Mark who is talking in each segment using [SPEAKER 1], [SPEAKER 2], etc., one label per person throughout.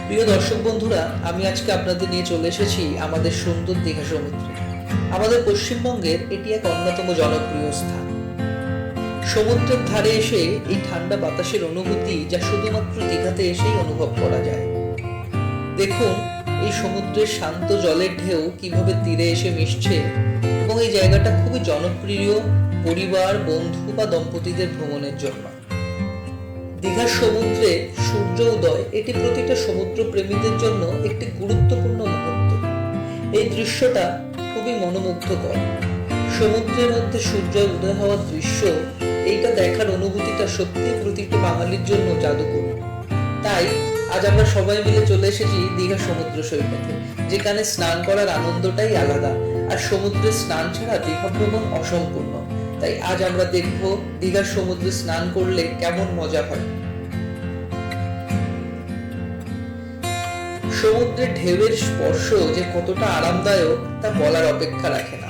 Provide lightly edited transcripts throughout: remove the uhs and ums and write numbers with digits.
[SPEAKER 1] প্রিয় দর্শক বন্ধুরা, আমি আজকে আপনাদের নিয়ে চলে এসেছি আমাদের সুন্দর দীঘা সমুদ্রে। আমাদের পশ্চিমবঙ্গের এটি এক অন্যতম জনপ্রিয় স্থান। সমুদ্রের ধারে এসে এই ঠান্ডা বাতাসের অনুভূতি যা শুধুমাত্র দীঘাতে এসেই অনুভব করা যায়। দেখুন এই সমুদ্রের শান্ত জলের ঢেউ কিভাবে তীরে এসে মিশছে, এবং এই জায়গাটা খুবই জনপ্রিয় পরিবার, বন্ধু বা দম্পতিদের ভ্রমণের জন্য। দীঘার সমুদ্রে সূর্য উদয় এটি প্রতিটা সমুদ্র প্রেমীদের জন্য একটি গুরুত্বপূর্ণ মুহূর্ত। এই দৃশ্যটা খুবই মনোমুগ্ধকর। সমুদ্রের মধ্যে সূর্য উদয় হওয়ার দৃশ্য, এইটা দেখার অনুভূতিটা সত্যি প্রতিটি বাঙালির জন্য জাদুকর। তাই আজ আমরা সবাই মিলে চলে এসেছি দীঘা সমুদ্র সৈকতে, যেখানে স্নান করার আনন্দটাই আলাদা, আর সমুদ্রে স্নান ছাড়া দীঘা ভ্রমণ অসম্পূর্ণ। তাই আজ আমরা দেখব দীঘার সমুদ্রে স্নান করলে কেমন মজা হয়। সমুদ্রের ঢেউয়ের স্পর্শ যে কতটা আরামদায়ক তা বলার অপেক্ষা রাখে না।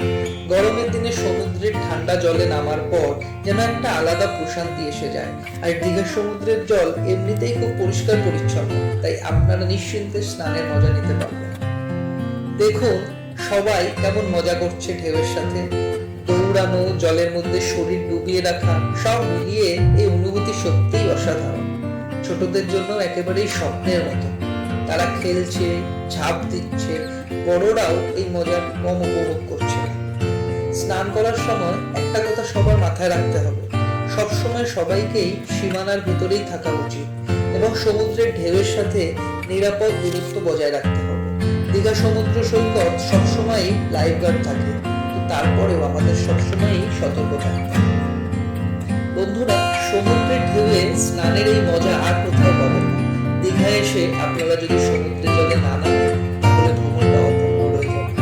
[SPEAKER 1] গরমের দিনে সমুদ্রের ঠান্ডা জলে নামার পর যেন একটা আলাদা প্রশান্তি এসে যায়। আর দীঘার সমুদ্রের জল এমনিতেই খুব পরিষ্কার পরিচ্ছন্ন, তাই আপনারা নিশ্চিন্তে স্নানের মজা নিতে পারবেন। দেখুন সবাই কেমন মজা করছে ঢেউয়ের সাথে। দৌড়ানো, জলের মধ্যে শরীর ডুবিয়ে রাখা, সব মিলিয়ে এই অনুভূতি সত্যিই অসাধারণ। ছোটদের জন্য একেবারেই স্বপ্নের মতো। তারা খেলছে, ঝাঁপ দিচ্ছে, বড়রাও এই মজা কম উপভোগ করছে। স্নান করার সময় একটা কথা সবার মাথায় রাখতে হবে, সবসময় সবাইকেই সীমানার ভিতরেই থাকা উচিত এবং সমুদ্রের ঢেউয়ের সাথে নিরাপদ দূরত্ব বজায় রাখতে হবে। দীঘা সমুদ্র সৈকত সবসময়ই লাইফ গার্ড থাকে, তারপরেও আমাদের সবসময়ই সতর্ক থাকতে হবে। বন্ধুরা, সমুদ্রের ঢেউয়ে স্নানের এই মজা আর কোথাও পাবেন না। দীঘায় এসে আপনারা যদি সমুদ্রের জলে না নামেন, তাহলে ভ্রমণটা অপূর্ণ রয়ে যাবে।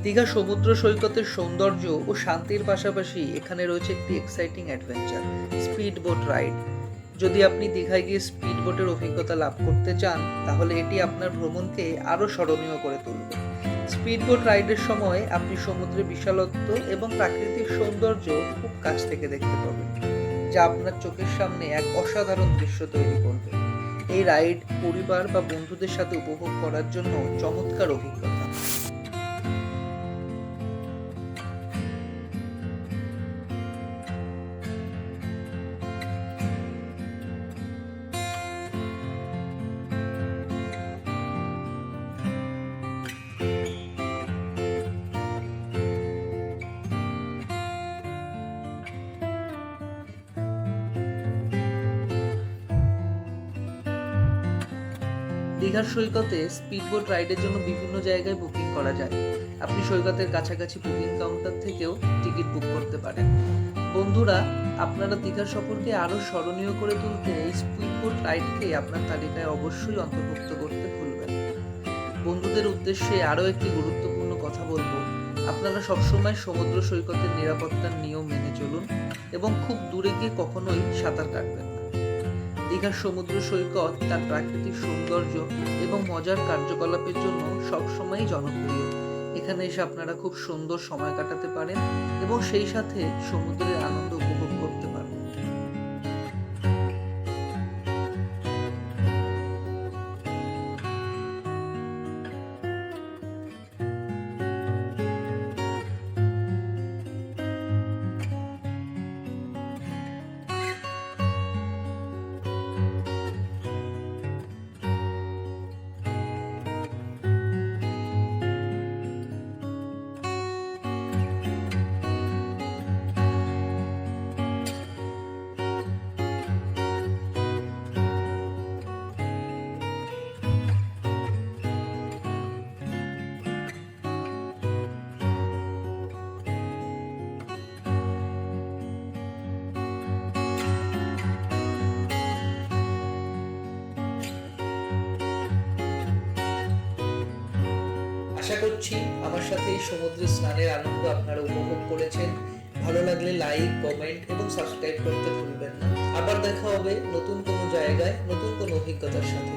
[SPEAKER 1] দীঘা সমুদ্র সৈকতের সৌন্দর্য ও শান্তির পাশাপাশি এখানে রয়েছে একটি exciting adventure, speed boat ride. যদি আপনি দীঘায় গিয়ে স্পিড বোটের অভিজ্ঞতা লাভ করতে চান, তাহলে এটি আপনার ভ্রমণকে আরও স্মরণীয় করে তুলবে। স্পিড বোট রাইডের সময় আপনি সমুদ্রের বিশালত্ব এবং প্রাকৃতিক সৌন্দর্য খুব কাছ থেকে দেখতে পাবেন, যা আপনার চোখের সামনে এক অসাধারণ দৃশ্য তৈরি করবে। এই রাইড পরিবার বা বন্ধুদের সাথে উপভোগ করার জন্য চমৎকার অভিজ্ঞতা। দীঘার সৈকতে স্পিডবোট রাইডের জন্য বিভিন্ন জায়গায় বুকিং করা যায়। আপনি সৈকতের কাছাকাছি বুকিং কাউন্টার থেকেও টিকিট বুক করতে পারেন। বন্ধুরা, আপনারা দীঘার সফরকে আরও স্মরণীয় করে তুলতে এই স্পিডবোট রাইডকে আপনার তালিকায় অবশ্যই অন্তর্ভুক্ত করতে ভুলবেন। বন্ধুদের উদ্দেশ্যে আরও একটি গুরুত্বপূর্ণ কথা বলবো, আপনারা সবসময় সমুদ্র সৈকতের নিরাপত্তার নিয়ম মেনে চলুন এবং খুব দূরে গিয়ে কখনোই সাঁতার কাটবেন না। দীঘার সমুদ্র সৈকত তার প্রাকৃতিক সৌন্দর্য এবং মজার কার্যকলাপের জন্য সবসময়ই জনপ্রিয়। এখানে এসে আপনারা খুব সুন্দর সময় কাটাতে পারেন এবং সেই সাথে সমুদ্রের আনন্দ উপভোগ করতে পারেন। আশা করছি আমার সাথে এই সমুদ্রে স্নানের আনন্দ আপনারা উপভোগ করেছেন। ভালো লাগলে লাইক, কমেন্ট এবং সাবস্ক্রাইব করতে ভুলবেন না। আবার দেখা হবে নতুন কোনো জায়গায় নতুন কোনো অভিজ্ঞতার সাথে।